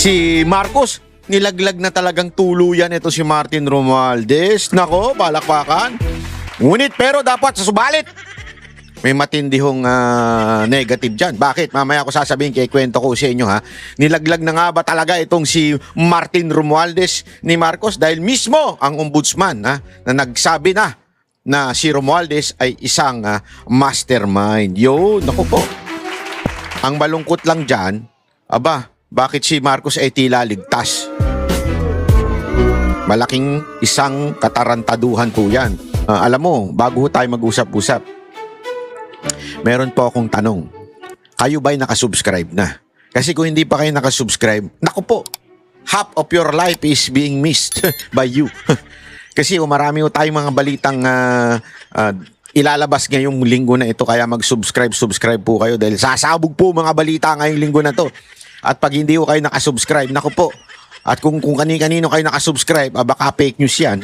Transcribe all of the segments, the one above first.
Si Marcos, nilaglag na talagang tuluyan ito si Martin Romualdez. Nako, palakpakan. Ngunit pero dapat sa subalit. May matindihong negative dyan. Bakit? Mamaya ko sasabihin, kaya kwento ko sa inyo ha. Nilaglag na nga ba talaga itong si Martin Romualdez ni Marcos? Dahil mismo ang ombudsman na nagsabi na si Romualdez ay isang mastermind. Yo, naku po. Ang malungkot lang dyan, bakit si Marcos ay tila ligtas? Malaking isang katarantaduhan po yan. Alam mo, bago tayo mag-usap-usap, meron po akong tanong. Kayo ba'y nakasubscribe na? Kasi kung hindi pa kayo nakasubscribe, naku po, half of your life is being missed by you. Kasi marami po tayong mga balitang ilalabas ngayong linggo na ito, kaya subscribe po kayo dahil sasabog po mga balita ngayong linggo na to. At pag hindi po kayo nakasubscribe, naku po, at kung kani-kanino kayo nakasubscribe, baka fake news yan.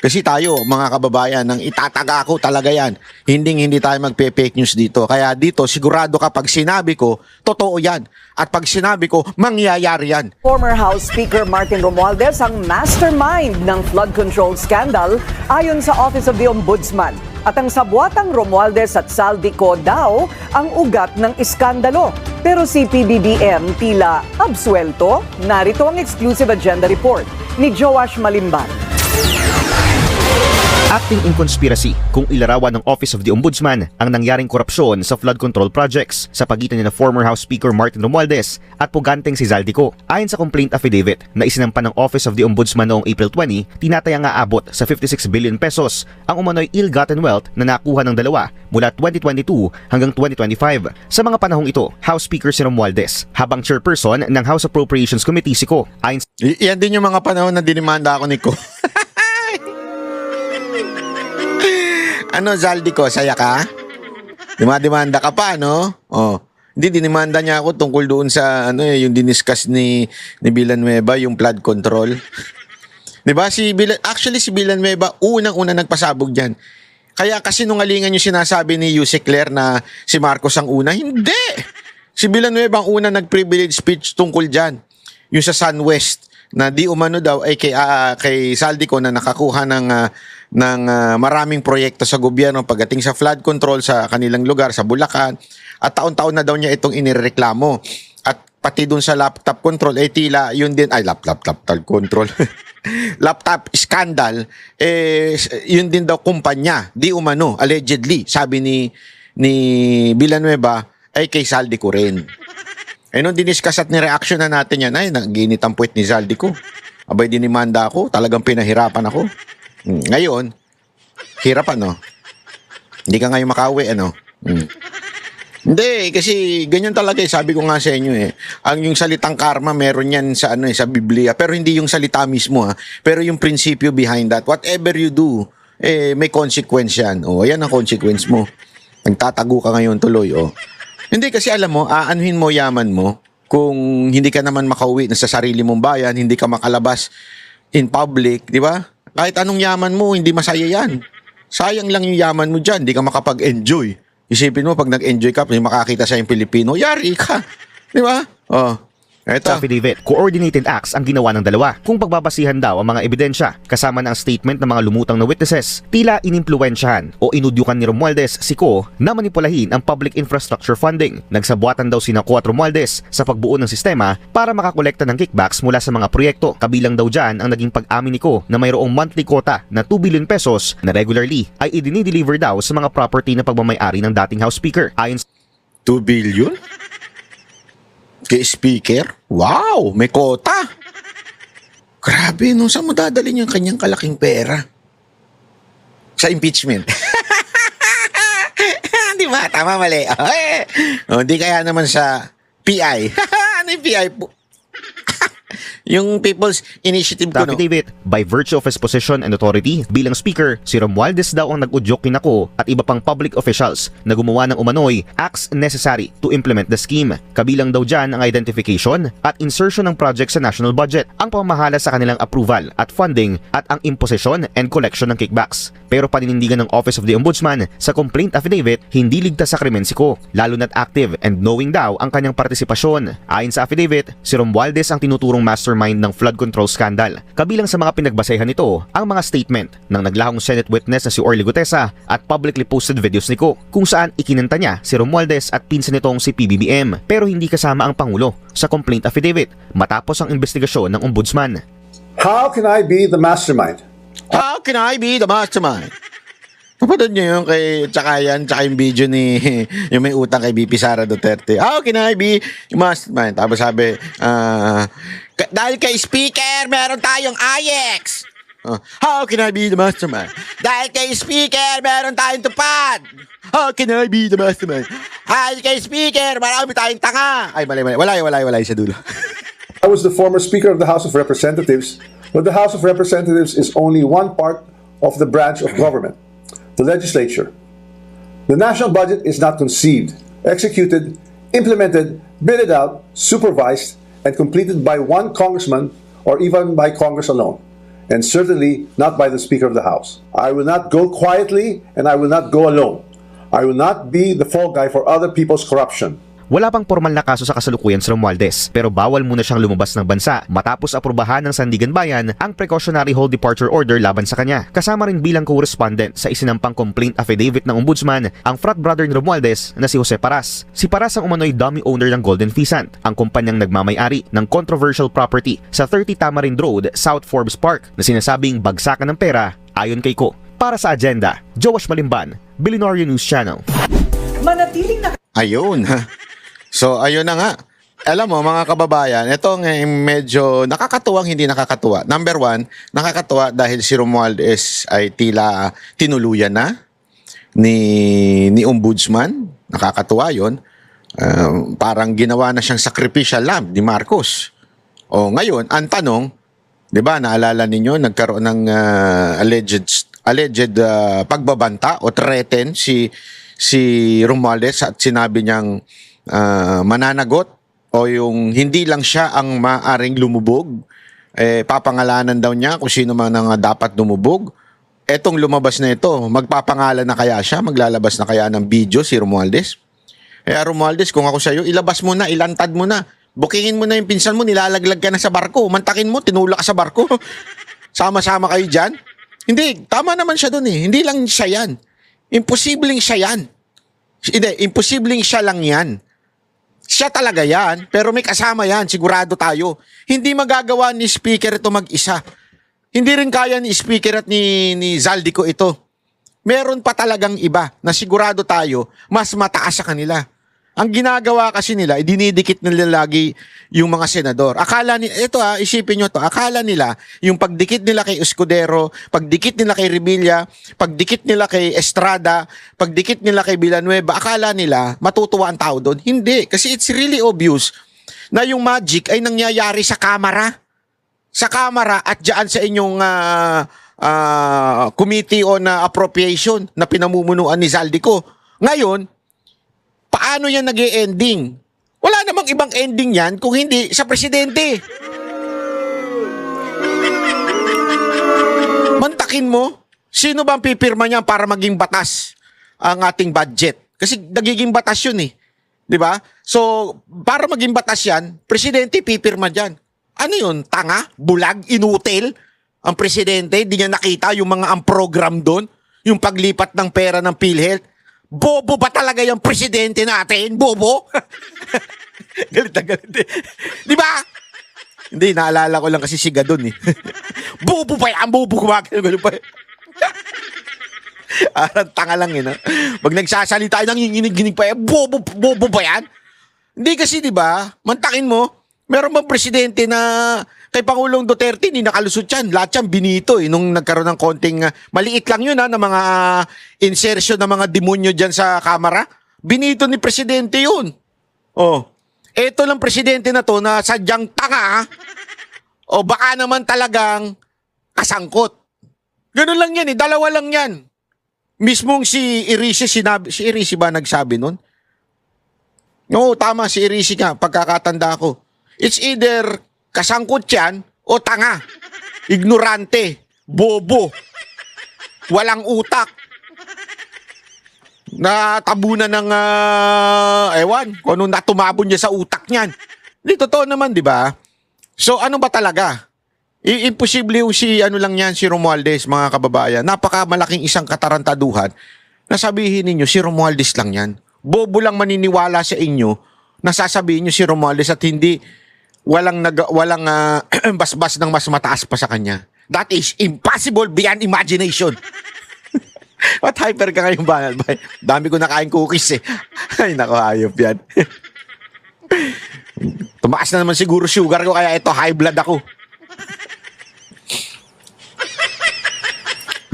Kasi tayo, mga kababayan, nang itataga ko talaga yan. Hindi tayo magpe-fake news dito. Kaya dito, sigurado ka pag sinabi ko, totoo yan. At pag sinabi ko, mangyayari yan. Former House Speaker Martin Romualdez ang mastermind ng flood control scandal ayon sa Office of the Ombudsman. At ang sabwatang Romualdez at Saldico daw ang ugat ng iskandalo. Pero si PBBM tila absuelto. Narito ang exclusive agenda report ni Joash Malimban. Acting in conspiracy kung ilarawan ng Office of the Ombudsman ang nangyaring korupsyon sa flood control projects sa pagitan ni former House Speaker Martin Romualdez at puganteng si Zaldico. Ayon sa complaint affidavit na isinampa ng Office of the Ombudsman noong April 20, tinatayang aabot sa 56 billion pesos ang umano'y ill-gotten wealth na nakuha ng dalawa mula 2022 hanggang 2025. Sa mga panahong ito, House Speaker si Romualdez habang chairperson ng House Appropriations Committee si Ko. Yan din yung mga panahon na dinimanda ako ni Ko. Ano, Zaldico, saya ka? Demanda ka pa, no? Oh. Hindi, dinimanda niya ako tungkol doon sa yung diniscuss ni Villanueva, yung flood control. 'Di ba? Si Villanueva unang-una nagpasabog diyan. Kaya kasi sinungalingan yung sinasabi ni Yusek Claire na si Marcos ang una. Hindi. Si Villanueva ang una nag-privilege speech tungkol diyan. Yung sa SunWest na di umano daw ay kay Saldico na nakakuha ng maraming proyekto sa gobyerno pagdating sa flood control sa kanilang lugar sa Bulacan, at taon-taon na daw niya itong inireklamo. At pati dun sa laptop control tila yun din laptop control laptop scandal yun din daw kumpanya di umano allegedly sabi ni Villanueva ay kay Saldico rin. Nung diniscuss at ni-reaction na natin yan, naginit ang puwet ni Zaldico. Abay, dinimanda ako. Talagang pinahirapan ako. Ngayon, hirap Hindi ka ngayon makauwi, Hindi, kasi ganyan talaga Sabi ko nga sa inyo Ang yung salitang karma, meron yan sa sa Biblia. Pero hindi yung salita mismo Pero yung prinsipyo behind that. Whatever you do, may consequence yan. Ayan ang consequence mo. Nagtatago ka ngayon tuloy, Hindi kasi alam mo, aanuhin mo yaman mo kung hindi ka naman makauwi na sa sarili mong bayan, hindi ka makalabas in public, di ba? Kahit anong yaman mo, hindi masaya yan. Sayang lang yung yaman mo dyan, hindi ka makapag-enjoy. Isipin mo, pag nag-enjoy ka, may makakita sa yung Pilipino, yari ka. Di ba? Eto. Sa affidavit, coordinated acts ang ginawa ng dalawa kung pagbabasihan daw ang mga ebidensya kasama ng statement ng mga lumutang na witnesses. Tila inimpluwensyahan o inudyukan ni Romualdez si Ko na manipulahin ang public infrastructure funding. Nagsabuatan daw sina Ko at Romualdez sa pagbuo ng sistema para makakolekta ng kickbacks mula sa mga proyekto. Kabilang daw dyan ang naging pag-amin ni Ko na mayroong monthly quota na 2 billion pesos na regularly ay idinideliver daw sa mga property na pagmamay-ari ng dating House Speaker. Ayon 2 billion? Kay speaker? Wow, may kota. Grabe, saan mo dadalhin yung kanyang kalaking pera? Sa impeachment. Di ba? Tama, mali. Di kaya naman sa PI. Ano yung PI po? Yung People's Initiative Sa ko, no? affidavit, by virtue of his position and authority bilang speaker, si Romualdez daw ang nag-udyok kina Ko at iba pang public officials na gumawa ng umano'y acts necessary to implement the scheme. Kabilang daw dyan ang identification at insertion ng project sa national budget, ang pamahala sa kanilang approval at funding at ang imposition and collection ng kickbacks. Pero paninindigan ng Office of the Ombudsman sa complaint affidavit, hindi ligtas sa krimen si Ko, lalo na't active and knowing daw ang kanyang partisipasyon. Ayon sa affidavit, si Romualdez ang tinuturong mastermind ng flood control scandal. Kabilang sa mga pinagbasehan nito ang mga statement ng naglahong Senate witness na si Orly Gutesa at publicly posted videos ni Ko kung saan ikinanta niya si Romualdez at pinsan nitong si PBBM, pero hindi kasama ang Pangulo sa complaint affidavit matapos ang investigasyon ng Ombudsman. How can I be the mastermind? How can I be the mastermind? Napanood niyo yung kay Tsakayan, tsaka yung video ni yung may utang kay BP Sara Duterte. How can I be the mastermind? Tapos sabi, dahil kay Speaker, meron tayong IX. How can I be the mastermind? Dahil kay Speaker, meron tayong tupad. How can I be the mastermind? Dahil kay Speaker, marami tayong tanga. Ay, mali. Wala sa dulo. I was the former Speaker of the House of Representatives, but the House of Representatives is only one part of the branch of government, the legislature. The national budget is not conceived, executed, implemented, bidded out, supervised, and completed by one congressman or even by Congress alone, and certainly not by the Speaker of the House. I will not go quietly and I will not go alone. I will not be the fall guy for other people's corruption. Wala pang formal na kaso sa kasalukuyan si Romualdez, pero bawal muna siyang lumabas ng bansa matapos aprubahan ng Sandigan Bayan ang precautionary hold departure order laban sa kanya. Kasama rin bilang correspondent sa isinampang complaint affidavit ng Ombudsman ang frat brother ni Romualdez na si Jose Paras. Si Paras ang umano'y dummy owner ng Golden Pheasant, ang kumpanyang nagmamay-ari ng controversial property sa 30 Tamarind Road, South Forbes Park na sinasabing bagsakan ng pera ayon kay Ko. Para sa agenda, Joash Malimban, Billionaire News Channel. Manatiling na Ayun. So, ayun na nga. Alam mo, mga kababayan, ito medyo nakakatuwang hindi nakakatuwa. Number one, nakakatuwa dahil si Romualdez ay tila tinuluyan na ni Ombudsman. Nakakatuwa yun. Parang ginawa na siyang sacrificial lamb ni Marcos. O ngayon, ang tanong, di ba, naalala ninyo, nagkaroon ng alleged pagbabanta o threaten si Romualdez at sinabi niyang mananagot o yung hindi lang siya ang maaring lumubog, papangalanan daw niya kung sino man ang dapat lumubog. Etong lumabas na ito, magpapangalan na kaya siya, maglalabas na kaya ng video si Romualdez? Romualdez, kung ako sa'yo, ilabas mo na, ilantad mo na, bukingin mo na yung pinsan mo, nilalaglag ka na sa barko, mantakin mo, tinulak ka sa barko, sama-sama kayo dyan. Hindi, tama naman siya dun eh, hindi lang siya yan. Imposibleng siya yan. Hindi, imposibleng siya lang yan. Siya talaga yan, pero may kasama yan, sigurado tayo. Hindi magagawa ni Speaker ito mag-isa. Hindi rin kaya ni Speaker at ni Zaldico ito. Meron pa talagang iba na sigurado tayo mas mataas sa kanila. Ang ginagawa kasi nila, dinidikit nila lagi yung mga senador. Akala nila, isipin nyo to, akala nila yung pagdikit nila kay Escudero, pagdikit nila kay Revilla, pagdikit nila kay Estrada, pagdikit nila kay Villanueva, akala nila matutuwa ang tao doon. Hindi, kasi it's really obvious na yung magic ay nangyayari sa kamera. Sa kamera at dyan sa inyong Committee on Appropriation na pinamumunuan ni Zaldico. Ngayon, paano yan nag-e-ending? Wala namang ibang ending yan kung hindi sa presidente. Mantakin mo, sino ba ang pipirma niyan para maging batas ang ating budget? Kasi nagiging batas yun eh. Di ba? So, para maging batas yan, presidente pipirma dyan. Ano yun? Tanga? Bulag? Inutil? Ang presidente, di niya nakita yung mga ang program doon? Yung paglipat ng pera ng PhilHealth? Bobo ba talaga yung presidente natin? Bobo? Galit na galit eh. Di ba? Hindi, naalala ko lang kasi siga doon eh. Bobo ba yan? Bobo gumagano pa eh. Arang tanga lang yun. Pag nagsasalita ay nanginginig-ginig pa eh. Bobo ba yan? Hindi kasi di ba? Mantakin mo. Meron bang presidente na kay Pangulong Duterte hindi nakalusot yan? Lahat yan binito eh. Nung nagkaroon ng konting maliit lang yun ng mga insertion ng mga demonyo dyan sa kamera. Binito ni presidente yun. Oh. Eto lang presidente na to na sadyang tanga. o baka naman talagang kasangkot. Ganun lang yan eh, dalawa lang yan. Mismong si Irishi sinabi, si Irishi ba nagsabi nun? Oo, tama, si Irishi nga, pagkakatanda ko. It's either kasangkot yan o tanga, ignorante, bobo, walang utak, natabunan ng, ewan, kung anong natumabon niya sa utak niyan. Hindi, totoo naman, di ba? So, ano ba talaga? Imposible yung si, ano lang yan, si Romualdez, mga kababayan. Napakamalaking isang katarantaduhan na sabihin ninyo, si Romualdez lang yan. Bobo lang maniniwala sa inyo na sasabihin nyo si Romualdez at hindi walang basbas ng mas mataas pa sa kanya. That is impossible beyond imagination. What hyper ka ngayon, Banal Bay? Dami ko nakain cookies eh. Ay, naku, hayop yan. Tumaas na naman siguro sugar ko, kaya ito, high blood ako.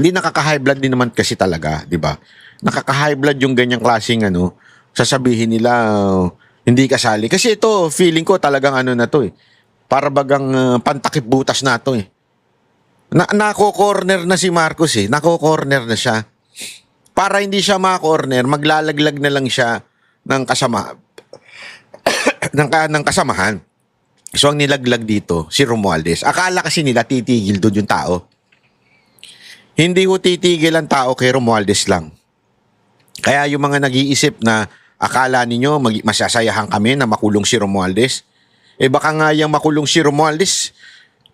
Hindi nakaka-high blood din naman kasi talaga, di ba? Nakaka-high blood yung ganyang klaseng ano, sasabihin nila hindi kasali. Kasi ito, feeling ko talagang ano na to eh. Para bagang pantakip butas na to eh. Nako-corner na si Marcos eh. Nako-corner na siya. Para hindi siya ma-corner, maglalaglag na lang siya ng kasama ng kasamahan. So ang nilaglag dito, si Romualdez. Akala kasi nila titigil doon yung tao. Hindi ko titigil ang tao kay Romualdez lang. Kaya yung mga nag-iisip na akala ninyo masasayahan kami na makulong si Romualdez, eh baka nga yung makulong si Romualdez,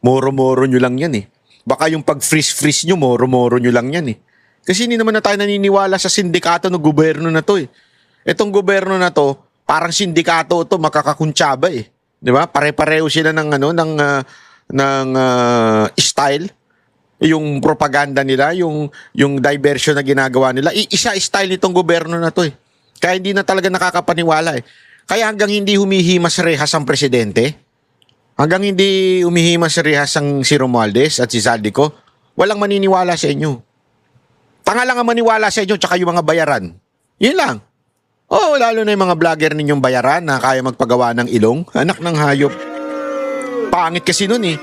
moro-moro nyo lang yan eh. Baka yung pag-freeze nyo, moro-moro nyo lang yan eh. Kasi hindi naman na tayo naniniwala sa sindikato ng gobyerno na to eh. Itong gobyerno na to, parang sindikato to, makakakuntsaba eh. 'Di ba? Pare-pareho sila ng style. Yung propaganda nila, yung diversion na ginagawa nila. Isa style nitong gobyerno na to eh. Kaya hindi na talaga nakakapaniwala eh. Kaya hanggang hindi humihimas rehas ang presidente, hanggang hindi humihimas rehas ang si Romualdez at si Zaldico, walang maniniwala sa inyo. Tanga lang ang maniwala sa inyo tsaka yung mga bayaran. Yun lang. Oh, lalo na yung mga vlogger ninyong bayaran na kaya magpagawa ng ilong. Anak ng hayop. Pangit kasi nun eh.